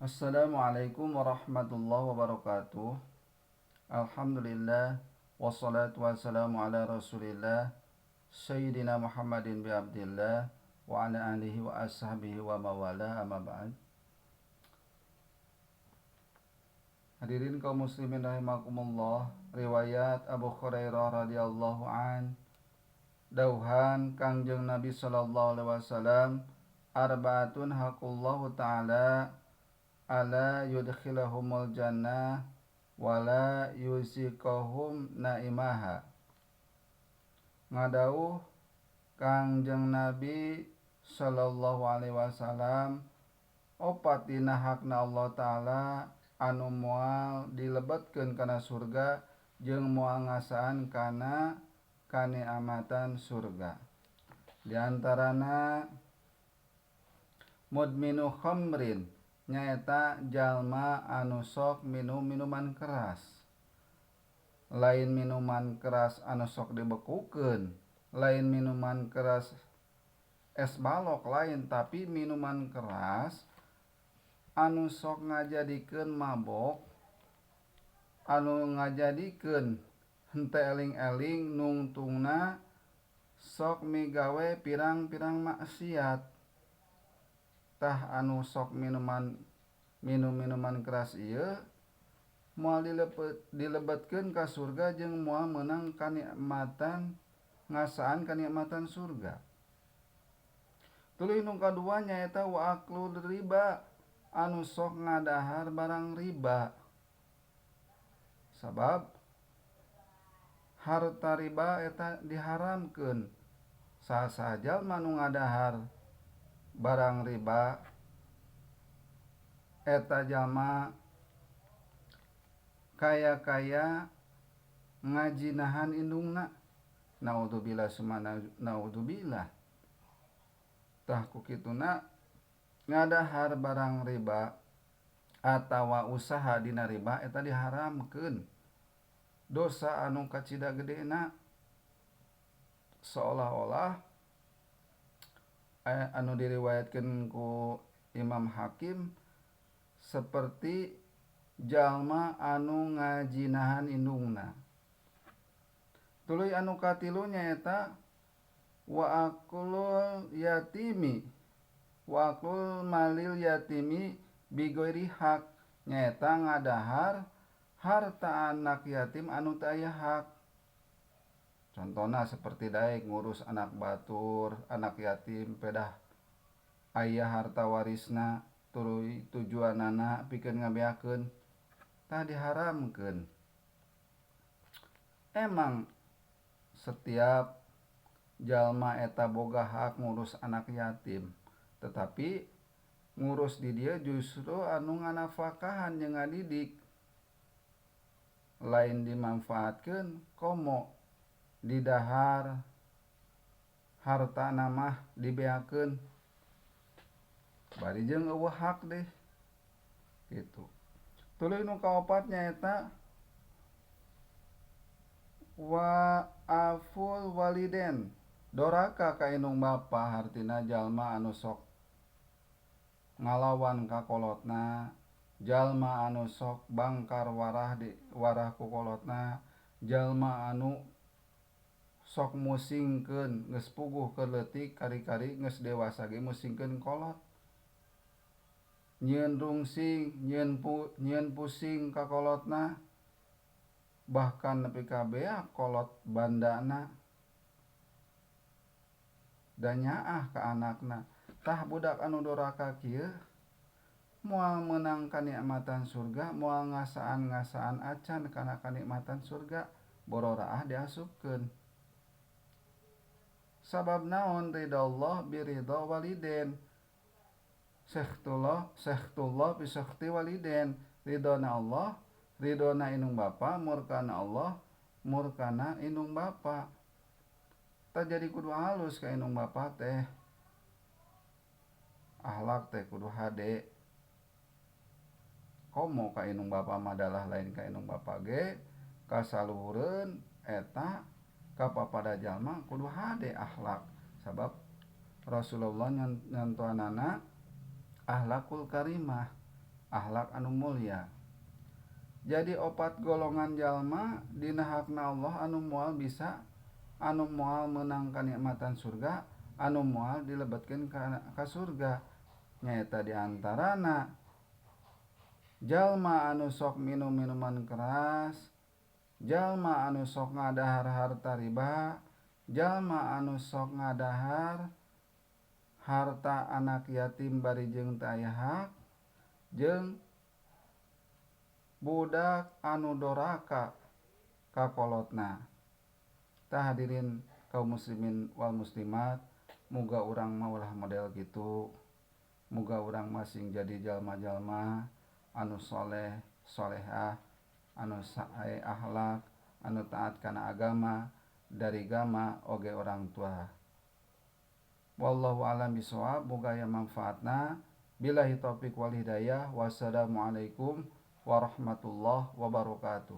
Assalamualaikum warahmatullahi wabarakatuh. Alhamdulillah wassalatu wassalamu ala Rasulillah Sayyidina Muhammadin bi Abdillah wa ala alihi wa ashabihi wa mawala amma ba'd. Hadirin kaum muslimin rahimakumullah, riwayat Abu Hurairah radhiyallahu an, dauhan Kangjeng Nabi sallallahu alaihi wasallam, arba'atun haqullahu ta'ala ala yudkhilahumul jannah wala yusiqahum naimaha. Ngadauh Kangjeng Nabi sallallahu alaihi wasallam, opat dina hakna Allah taala anu moal dilebetkeun kana surga jeung moal ngasaan kana kanikmatan surga. Di antarana mudminu khamrin, nyaeta jalma anu sok minum minuman keras. Lain minuman keras anu sok dibekukeun, lain minuman keras es balok lain, tapi minuman keras anu sok ngajadikeun mabok, anu ngajadikeun henteu eling-eling nungtungna sok migawe pirang-pirang maksiat. Tah anu sok minum minuman keras ieu moal dilebetkeun ka surga jeung moal meunang kanikmatan ngasaan kanikmatan surga. Tuluy nu kadua nyaeta wa aklul riba, anu sok ngadahar barang riba. Sabab harta riba eta diharamkeun. Saha jalma nu ngadahar barang riba eta jalma kaya ngajinahan indungna. Naudzubillah summa naudzubillah. Tah ku kituna ngadahar barang riba atawa usaha dina riba eta diharamkeun. Dosa anu kacida gedena, seolah-olah anu diriwayatkeun ku Imam Hakim seperti jalma anu ngajinahan indungna. Tuluy anu katilu nyaeta wa aklul yatimi, wa aklul malil yatimi bighairi haq, nyaeta ngadahar harta anak yatim anu teu aya hak. Contohna seperti daek ngurus anak batur, anak yatim pedah aya harta warisna tuluy tujuanana pikeun ngabeakeun, tah diharamkeun. Emang setiap jalma eta boga hak ngurus anak yatim, tetapi ngurus di dieu justru anu nganafakahan jeung ngadidik. Lain dimanfaatkeun komo didahar hartana mah dibeakeun, bari jeung eueuh hak deh gitu. Tuluy nu kaopat nyaeta wa aful waliden, doraka ka indung bapa, hartina jalma anu sok ngalawan ka kolotna, jalma anu sok bangkar warah ku kolotna, jalma anu sok musingkeun geus puguh keur leutik kari-kari geus dewasa ge musingkeun kolot. Nyieun rungsing, nyieun pusing ka kolotna, bahkan nepi ka beak kolot bandana da nyaah ka anakna. Tah budak anu doraka kieu moal meunang kanikmatan surga, moal ngasaan acan kana kanikmatan surga, bororoah diasupkeun. Sabab naon? Ridallah biridha waliden, sekhtullah bi sekhti waliden. Ridona Allah, ridona indung bapa, murkana Allah, murkana indung bapa. Tah jadi kudu halus ka indung bapa teh, akhlak teh kudu hade. Komo ka indung bapa madalah lain ka indung bapa ge kasaluhureun eta kapapada jalma kudu hade akhlak. Sabab Rasulullah nyontohanana akhlakul karimah, akhlak anu mulia. Jadi opat golongan jalma dina hakna Allah anu moal bisa anu moal menang kanikmatan surga, anu moal dilebetkeun ka surga. Nyaeta diantarana jalma anu sok minum minuman keras, jalma anu sok ngadahar harta riba, jalma anu sok ngadahar harta anak yatim bari jeung teu aya hak, jeung budak anu doraka ka kolotna. Tah hadirin kaum muslimin wal muslimat, muga urang mah ulah model kitu. Muga urang masing jadi jalma-jalma anu soleh solehah, anu sae akhlak, anu taat kana agama, dari gama oge orang tua. Wallahu a'lam bishawab, muga aya manfaatna. Billahi taufik wal hidayah. Wassalamualaikum warahmatullahi wabarakatuh.